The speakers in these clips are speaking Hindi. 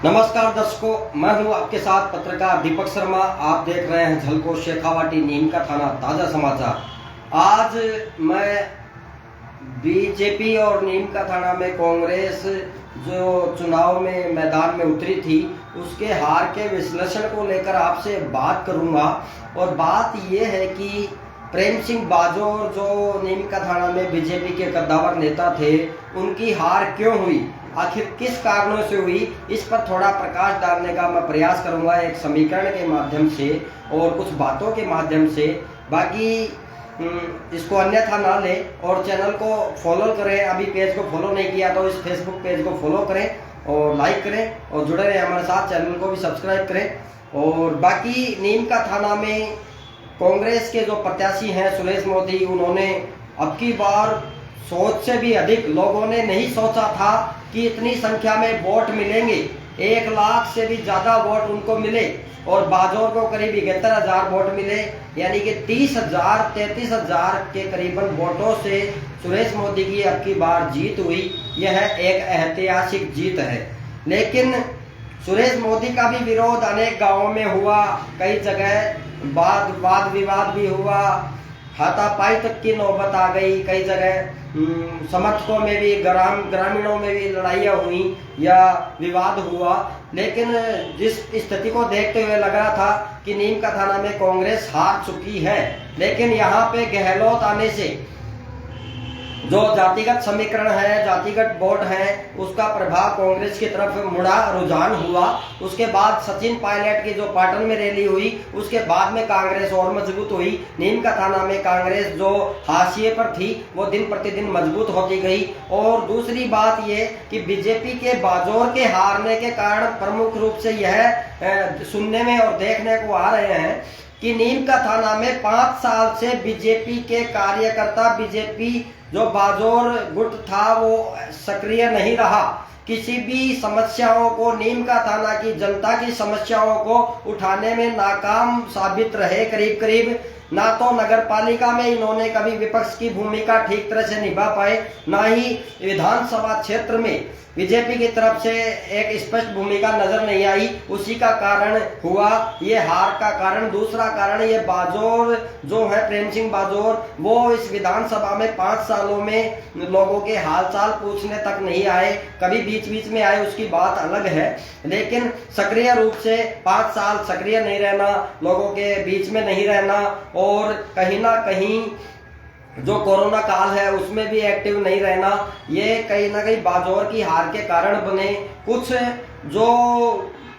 नमस्कार दर्शकों, मैं हूं आपके साथ पत्रकार दीपक शर्मा। आप देख रहे हैं झलको शेखावाटी नीम का थाना ताजा समाचार। आज मैं बीजेपी और नीम का थाना में कांग्रेस जो चुनाव में मैदान में उतरी थी उसके हार के विश्लेषण को लेकर आपसे बात करूंगा। और बात यह है कि प्रेम सिंह बाजोर जो नीम का थाना में बीजेपी के कद्दावर नेता थे, उनकी हार क्यों हुई, आखिर किस कारणों से हुई, इस पर थोड़ा प्रकाश डालने का मैं प्रयास करूंगा एक समीकरण के माध्यम से और कुछ बातों के माध्यम से। बाकी इसको अन्यथा ना ले और चैनल को फॉलो करें। अभी पेज को फॉलो नहीं किया तो इस फेसबुक पेज को फॉलो करें और लाइक करें और जुड़े रहें हमारे साथ। चैनल को भी सब्सक्राइब करें। और बाकी नीम का थाना में कांग्रेस के जो प्रत्याशी हैं सुरेश मोदी, उन्होंने अब की बार सोच से भी अधिक, लोगों ने नहीं सोचा था कि इतनी संख्या में वोट मिलेंगे, 1 लाख से भी ज्यादा वोट उनको मिले और बाजोर को करीब 71,000 वोट मिले, यानी कि 33,000 के करीबन वोटों से सुरेश मोदी की अब की बार जीत हुई। यह एक ऐतिहासिक जीत है। लेकिन सुरेश मोदी का भी विरोध अनेक गांवों में हुआ, कई जगह वाद विवाद भी हुआ, हाथापाई तक की नौबत आ गई। कई जगह समर्थकों में भी, ग्रामीणों में भी लड़ाइयाँ हुई या विवाद हुआ। लेकिन जिस स्थिति को देखते हुए लग रहा था कि नीम का थाना में कांग्रेस हार चुकी है, लेकिन यहाँ पे गहलोत आने से जो जातिगत समीकरण है, जातिगत वोट है, उसका प्रभाव कांग्रेस की तरफ मुड़ा, रुझान हुआ। उसके बाद सचिन पायलट की जो पाटन में रैली हुई, उसके बाद में कांग्रेस और मजबूत हुई। नीम का थाना में कांग्रेस जो हाशिए पर थी वो दिन प्रतिदिन मजबूत होती गई। और दूसरी बात ये कि बीजेपी के बाजोर के हारने के कारण प्रमुख रूप से यह सुनने में और देखने को आ रहे हैं कि नीम का थाना में 5 साल से बीजेपी के कार्यकर्ता, बीजेपी जो बाजोर गुट था वो सक्रिय नहीं रहा। किसी भी समस्याओं को, नीम का थाना की जनता की समस्याओं को उठाने में नाकाम साबित रहे। करीब ना तो नगर पालिका में इन्होंने कभी विपक्ष की भूमिका ठीक तरह से निभा पाए, ना ही विधानसभा क्षेत्र में बीजेपी की तरफ से एक स्पष्ट भूमिका नजर नहीं आई। उसी का कारण हुआ ये हार का कारण। दूसरा कारण ये बाजोर जो है, प्रेम सिंह बाजोर, वो इस विधानसभा में 5 सालों में लोगों के हालचाल पूछने तक नहीं आए। कभी बीच में आए, उसकी बात अलग है, लेकिन सक्रिय रूप से 5 साल सक्रिय नहीं रहना, लोगों के बीच में नहीं रहना और कहीं ना कहीं जो कोरोना काल है उसमें भी एक्टिव नहीं रहना, ये कहीं ना कहीं बाजोर की हार के कारण बने। कुछ जो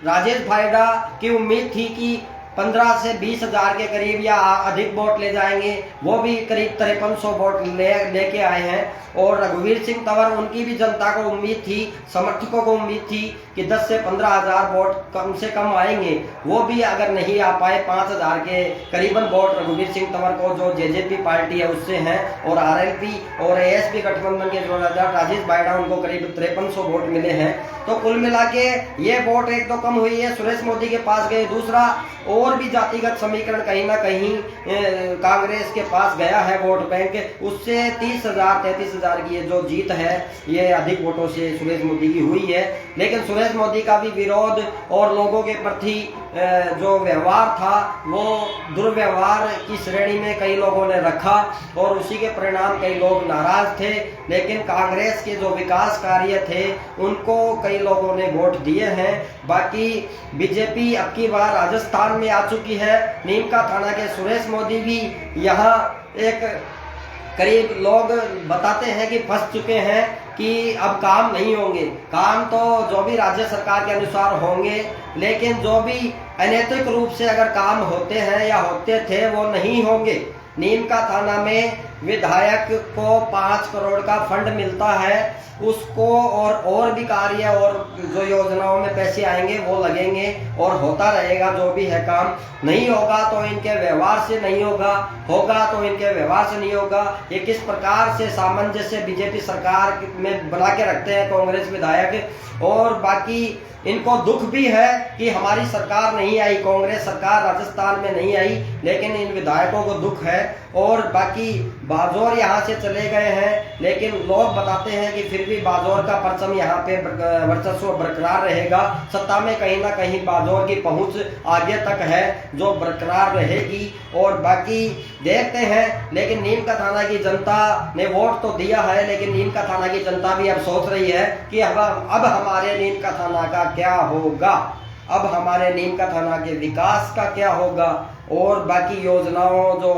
राजेश भायडा की उम्मीद थी कि 15 से 20,000 के करीब या अधिक वोट ले जाएंगे, वो भी करीब 5300 वोट लेके आए हैं। और रघुवीर सिंह तंवर, उनकी भी जनता को उम्मीद थी, समर्थकों को उम्मीद थी कि 10 से 15,000 वोट कम से कम आएंगे, वो भी अगर नहीं आ पाए। 5,000 के करीबन वोट रघुवीर सिंह तंवर को, जो जेजेपी पार्टी है, उससे हैं। और आरएलपी और एएसपी गठबंधन के जो राजेश भायडा, उनको करीब 5300 वोट मिले हैं। तो कुल मिला के ये वोट एक तो कम हुई है, सुरेश मोदी के पास गए। दूसरा, और भी जातिगत समीकरण कहीं ना कहीं कांग्रेस के पास गया है वोट बैंक, उससे 30,000 33,000 की ये जो जीत है, ये अधिक वोटों से सुरेश मोदी की हुई है। लेकिन सुरेश मोदी का भी विरोध और लोगों के प्रति जो व्यवहार था वो दुर्व्यवहार की श्रेणी में कई लोगों ने रखा और उसी के परिणाम कई लोग नाराज थे। लेकिन कांग्रेस के जो विकास कार्य थे उनको कई लोगों ने वोट दिए हैं। बाकी बीजेपी अब की बार राजस्थान में आ चुकी है। नीम का थाना के सुरेश मोदी भी यहाँ एक करीब लोग बताते हैं कि फंस चुके हैं कि अब काम नहीं होंगे। काम तो जो भी राज्य सरकार के अनुसार होंगे, लेकिन जो भी अनैतिक रूप से अगर काम होते हैं या होते थे वो नहीं होंगे। नीम का थाना में विधायक को 5 करोड़ का फंड मिलता है, उसको और भी कार्य और जो योजनाओं में पैसे आएंगे वो लगेंगे और होता रहेगा जो भी है काम। नहीं होगा तो इनके व्यवहार से नहीं होगा, होगा तो इनके व्यवहार से नहीं होगा। ये किस प्रकार से सामंजस्य बीजेपी सरकार में बना के रखते हैं कांग्रेस विधायक। और बाकी इनको दुख भी है कि हमारी सरकार नहीं आई, कांग्रेस सरकार राजस्थान में नहीं आई, लेकिन इन विधायकों को दुख है। और बाकी बाजौर यहाँ से चले गए हैं, लेकिन लोग बताते हैं कि फिर भी बाजौर का परचम यहाँ पे वर्चस्व बरकरार रहेगा। सत्ता में कहीं ना कहीं बाजौर की पहुंच आगे तक है जो बरकरार रहेगी। और बाकी देखते हैं, लेकिन नीम का थाना की जनता ने वोट तो दिया है, लेकिन नीम का थाना की जनता भी अब सोच रही है कि अब हमारे नीम का थाना का क्या होगा, अब हमारे नीम का थाना के विकास का क्या होगा, और बाकी योजनाओं जो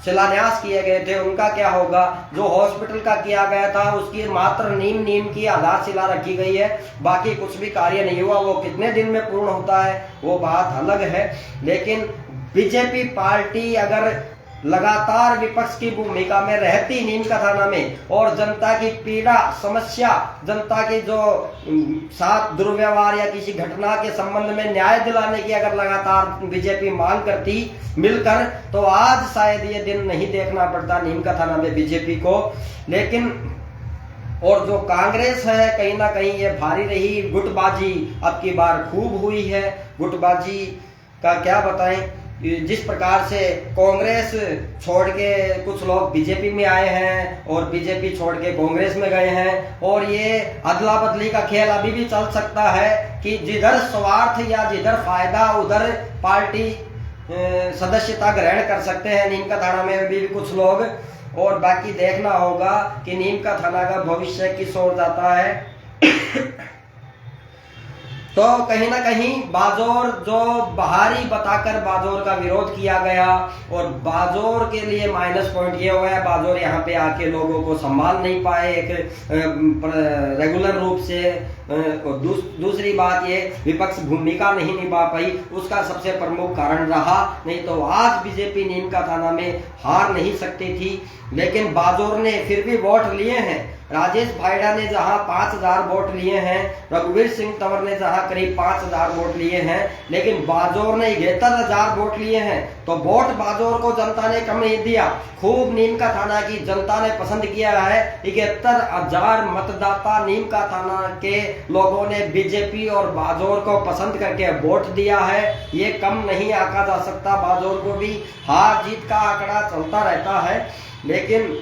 शिलान्यास किए गए थे उनका क्या होगा। जो हॉस्पिटल का किया गया था उसकी मात्र नीम की आधारशिला रखी गई है, बाकी कुछ भी कार्य नहीं हुआ। वो कितने दिन में पूर्ण होता है वो बात अलग है। लेकिन बीजेपी पार्टी अगर लगातार विपक्ष की भूमिका में रहती नीम का थाना में, और जनता की पीड़ा समस्या, जनता की जो साथ दुर्व्यवहार या किसी घटना के संबंध में न्याय दिलाने की अगर लगातार बीजेपी मांग करती मिलकर, तो आज शायद ये दिन नहीं देखना पड़ता नीम का थाना में बीजेपी को। लेकिन और जो कांग्रेस है कहीं ना कहीं ये भारी रही, गुटबाजी अब की बार खूब हुई है। गुटबाजी का क्या बताएं, जिस प्रकार से कांग्रेस छोड़ के कुछ लोग बीजेपी में आए हैं और बीजेपी छोड़ के कांग्रेस में गए हैं, और ये अदला बदली का खेल अभी भी चल सकता है कि जिधर स्वार्थ या जिधर फायदा उधर पार्टी सदस्यता ग्रहण कर सकते हैं। नीम का थाना में भी कुछ लोग, और बाकी देखना होगा कि नीम का थाना का भविष्य किस ओर जाता है। तो कहीं ना कहीं बाजौर जो बाहरी बताकर बाजौर का विरोध किया गया, और बाजौर के लिए माइनस पॉइंट ये हुआ है, बाजौर यहाँ पे आके लोगों को संभाल नहीं पाए एक रेगुलर रूप से। और दूसरी बात ये विपक्ष भूमिका नहीं निभा पाई, उसका सबसे प्रमुख कारण रहा। नहीं तो आज बीजेपी नीम का थाना में हार नहीं सकती थी। लेकिन बाजौर ने फिर भी वोट लिए हैं। राजेश भायड़ा ने जहां 5000 वोट लिए हैं, रघुवीर सिंह तंवर ने जहां करीब 5000 वोट लिए हैं, लेकिन बाजौर ने 71,000 वोट लिए हैं। तो वोट बाजौर को जनता ने कम नहीं दिया, खूब नीम का थाना की जनता ने पसंद किया है। 71,000 मतदाता नीम का थाना के लोगों ने बीजेपी और बाजौर को पसंद करके वोट दिया है। ये कम नहीं आंका जा सकता, बाजौर को भी हार जीत का आंकड़ा चलता रहता है। लेकिन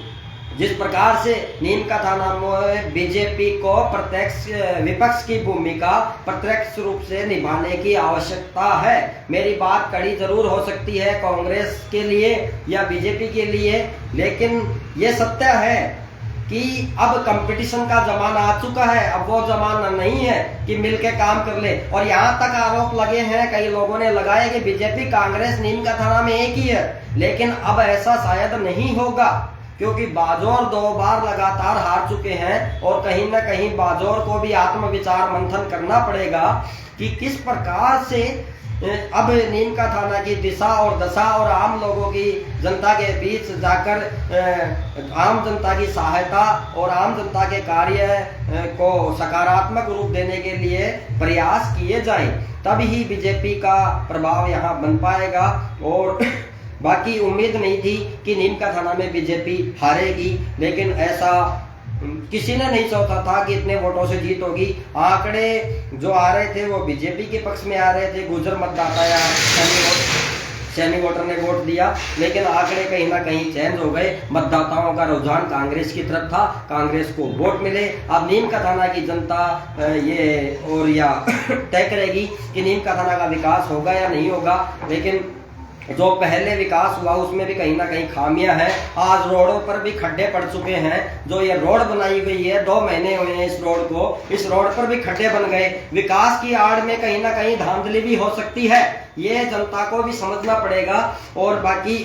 जिस प्रकार से नीम का थाना में बीजेपी को प्रत्यक्ष विपक्ष की भूमिका प्रत्यक्ष रूप से निभाने की आवश्यकता है। मेरी बात कड़ी जरूर हो सकती है कांग्रेस के लिए या बीजेपी के लिए, लेकिन ये सत्य है कि अब कंपटीशन का जमाना आ चुका है। अब वो जमाना नहीं है कि मिलके काम कर ले। और यहाँ तक आरोप लगे हैं, कई लोगों ने लगाया कि बीजेपी कांग्रेस नीम का थाना में एक ही है, लेकिन अब ऐसा शायद नहीं होगा, क्योंकि बाजौर 2 बार लगातार हार चुके हैं। और कहीं ना कहीं बाजौर को भी आत्मविचार मंथन करना पड़ेगा कि किस प्रकार से अब नीम का थाना की दिशा और दशा और आम लोगों की जनता के बीच जाकर आम जनता की सहायता और आम जनता के कार्य को सकारात्मक रूप देने के लिए प्रयास किए जाएं, तभी बीजेपी का प्रभाव यहाँ बन पाएगा। और बाकी उम्मीद नहीं थी कि नीम का थाना में बीजेपी हारेगी, लेकिन ऐसा किसी ने नहीं सोचा था कि इतने वोटों से जीत होगी। आंकड़े जो आ रहे थे वो बीजेपी के पक्ष में आ रहे थे, गुजर मतदाता या सैनी वोटर ने वोट दिया, लेकिन आंकड़े कहीं ना कहीं चेंज हो गए। मतदाताओं का रुझान कांग्रेस की तरफ था, कांग्रेस को वोट मिले। अब नीम का थाना की जनता ये और या तय करेगी कि नीम का थाना का विकास होगा या नहीं होगा। लेकिन जो पहले विकास हुआ उसमें भी कहीं ना कहीं खामियां हैं। आज रोडों पर भी खड्डे पड़ चुके हैं। जो ये रोड बनाई गई है, 2 महीने हुए हैं इस रोड को, इस रोड पर भी खड्डे बन गए। विकास की आड़ में कहीं ना कहीं धांधली भी हो सकती है, ये जनता को भी समझना पड़ेगा। और बाकी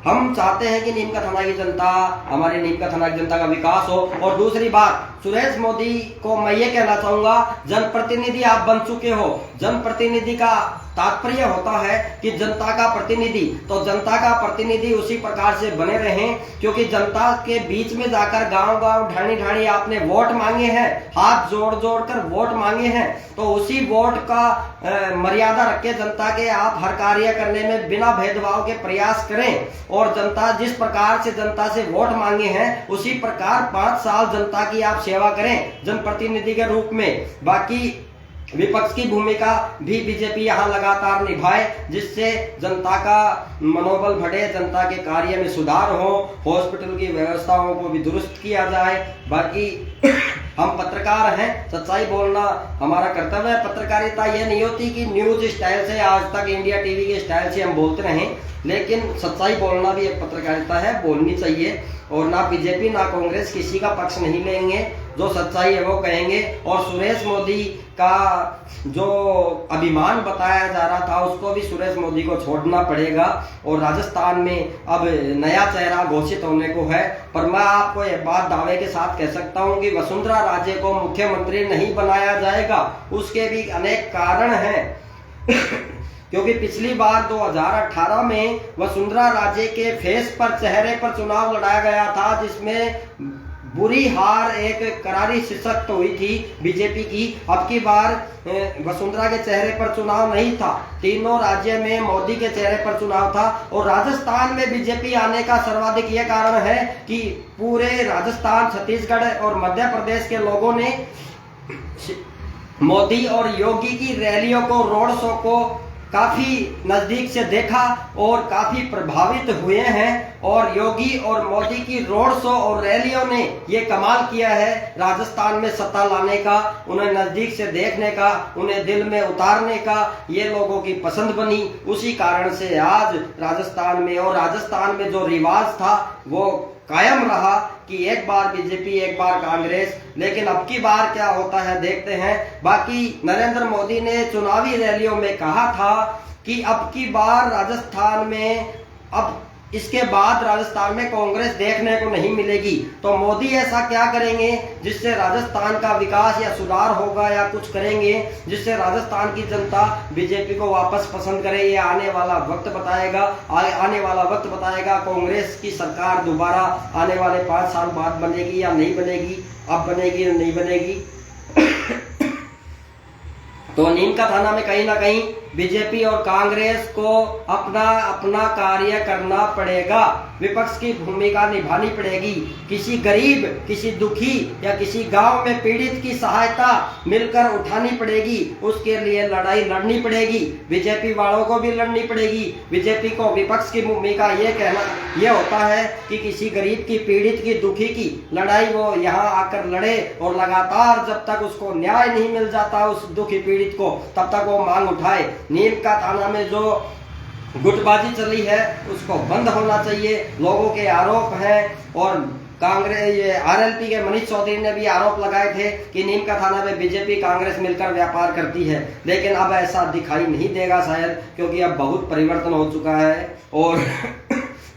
हम चाहते हैं कि नीम का थाना की जनता, हमारे नीम का थाना की जनता का विकास हो। और दूसरी बात, सुरेश मोदी को मैं ये कहना चाहूंगा, जनप्रतिनिधि आप बन चुके हो। जनप्रतिनिधि का तात्पर्य होता है कि जनता का प्रतिनिधि, तो जनता का प्रतिनिधि उसी प्रकार से बने रहें, क्योंकि जनता के बीच में जाकर गांव-गांव ढाणी-ढाणी आपने वोट मांगे हैं, हाथ जोड़-जोड़ कर वोट मांगे हैं, तो उसी वोट का मर्यादा रख के जनता के आप हर कार्य करने में बिना भेदभाव के प्रयास करें। और जनता जिस प्रकार से जनता से वोट मांगे हैं उसी प्रकार 5 साल जनता की आप सेवा करें जनप्रतिनिधि के रूप में। बाकी विपक्ष की भूमिका भी बीजेपी यहाँ लगातार निभाए, जिससे जनता का मनोबल बढ़े, जनता के कार्य में सुधार हो, हॉस्पिटल की व्यवस्थाओं को भी दुरुस्त किया जाए। बाकी हम पत्रकार हैं, सच्चाई बोलना हमारा कर्तव्य है। पत्रकारिता यह नहीं होती कि न्यूज स्टाइल से, आज तक इंडिया टीवी के स्टाइल से हम बोलते रहें, लेकिन सच्चाई बोलना भी एक पत्रकारिता है, बोलनी चाहिए। और ना बीजेपी ना कांग्रेस किसी का पक्ष नहीं लेंगे, जो सच्चाई है वो कहेंगे। और सुरेश मोदी का जो अभिमान बताया जा रहा था, उसको भी सुरेश मोदी को छोड़ना पड़ेगा। और राजस्थान में अब नया चेहरा घोषित होने को है, पर मैं आपको यह बात दावे के साथ कह सकता हूं कि वसुंधरा राजे को मुख्यमंत्री नहीं बनाया जाएगा। उसके भी अनेक कारण हैं क्योंकि पिछली बार 2018 में वसुंधरा राजे के फेस पर, चेहरे पर चुनाव लड़ाया गया था, जिसमें बुरी हार एक करारी शिकस्त हुई थी बीजेपी की। अब की बार वसुंधरा के चेहरे पर चुनाव नहीं था, तीनों राज्य में मोदी के चेहरे पर चुनाव था। और राजस्थान में बीजेपी आने का सर्वाधिक यह कारण है कि पूरे राजस्थान, छत्तीसगढ़ और मध्य प्रदेश के लोगों ने मोदी और योगी की रैलियों को, रोड शो को काफी नजदीक से देखा और काफी प्रभावित हुए हैं। और योगी और मोदी की रोड शो और रैलियों ने ये कमाल किया है राजस्थान में सत्ता लाने का, उन्हें नजदीक से देखने का, उन्हें दिल में उतारने का, ये लोगों की पसंद बनी। उसी कारण से आज राजस्थान में, और राजस्थान में जो रिवाज था वो कायम रहा कि एक बार बीजेपी एक बार कांग्रेस। लेकिन अब की बार क्या होता है देखते हैं। बाकी नरेंद्र मोदी ने चुनावी रैलियों में कहा था कि अब की बार राजस्थान में, अब इसके बाद राजस्थान में कांग्रेस देखने को नहीं मिलेगी। तो मोदी ऐसा क्या करेंगे जिससे राजस्थान का विकास या सुधार होगा, या कुछ करेंगे जिससे राजस्थान की जनता बीजेपी को वापस पसंद करे, ये आने वाला वक्त बताएगा। आने वाला वक्त बताएगा कांग्रेस की सरकार दोबारा आने वाले 5 साल बाद बनेगी या नहीं बनेगी, अब बनेगी या नहीं बनेगी। तो नीम का थाना में कहीं ना कहीं बीजेपी और कांग्रेस को अपना अपना कार्य करना पड़ेगा, विपक्ष की भूमिका निभानी पड़ेगी। किसी गरीब, किसी दुखी या किसी गांव में पीड़ित की सहायता मिलकर उठानी पड़ेगी, उसके लिए लड़ाई लड़नी पड़ेगी। बीजेपी वालों को भी लड़नी पड़ेगी। बीजेपी को विपक्ष की भूमिका ये होता है कि किसी गरीब की, पीड़ित की, दुखी की लड़ाई वो यहाँ आकर लड़े, और लगातार जब तक उसको न्याय नहीं मिल जाता उस दुखी पीड़ित को, तब तक वो मांग उठाए। नीम का थाना में जो गुटबाजी चली है उसको बंद होना चाहिए। लोगों के आरोप हैं, और कांग्रेस, ये आरएलपी के मनीष चौधरी ने भी आरोप लगाए थे कि नीम का थाना में बीजेपी कांग्रेस मिलकर व्यापार करती है। लेकिन अब ऐसा दिखाई नहीं देगा शायद, क्योंकि अब बहुत परिवर्तन हो चुका है और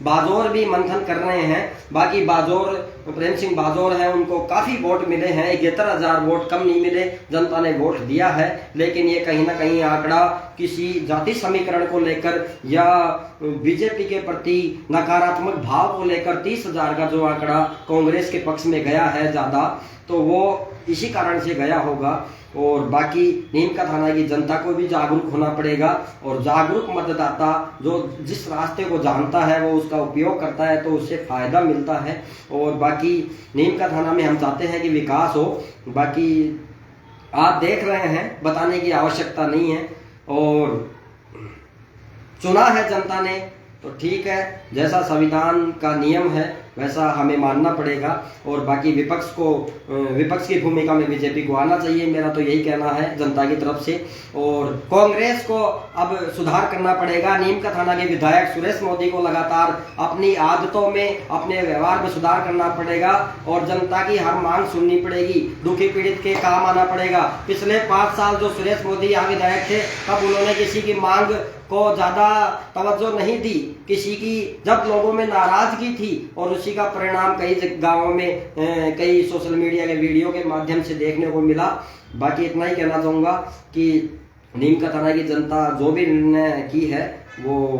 बाजौर भी मंथन कर रहे हैं। बाकी बाजौर, प्रेम सिंह बाजौर हैं, उनको काफी वोट मिले हैं, 71,000 वोट कम नहीं मिले, जनता ने वोट दिया है। लेकिन ये कहीं ना कहीं आंकड़ा किसी जाति समीकरण को लेकर या बीजेपी के प्रति नकारात्मक भाव को लेकर 30,000 का जो आंकड़ा कांग्रेस के पक्ष में गया है ज्यादा, तो वो इसी कारण से गया होगा। और बाकी नीम का थाना की जनता को भी जागरूक होना पड़ेगा, और जागरूक मतदाता जो जिस रास्ते को जानता है वो उसका उपयोग करता है, तो उससे फायदा मिलता है। और बाकी नीम का थाना में हम चाहते हैं कि विकास हो। बाकी आप देख रहे हैं, बताने की आवश्यकता नहीं है, और चुना है जनता ने तो ठीक है, जैसा संविधान का नियम है वैसा हमें मानना पड़ेगा। और बाकी विपक्ष की भूमिका में बीजेपी को आना चाहिए, मेरा तो यही कहना है जनता की तरफ से। और कांग्रेस को अब सुधार करना पड़ेगा। नीम का थाना के विधायक सुरेश मोदी को लगातार अपनी आदतों में, अपने व्यवहार में सुधार करना पड़ेगा, और जनता की हर मांग सुननी पड़ेगी, दुखी पीड़ित के काम आना पड़ेगा। पिछले 5 साल जो सुरेश मोदी यहाँ विधायक थे, तब उन्होंने किसी की मांग को ज्यादा तवज्जो नहीं दी, किसी की जब लोगों में नाराजगी थी, और उसी का परिणाम कई गांवों में कई सोशल मीडिया के वीडियो के माध्यम से देखने को मिला। बाकी इतना ही कहना चाहूंगा कि नीम का थाना की जनता जो भी निर्णय की है वो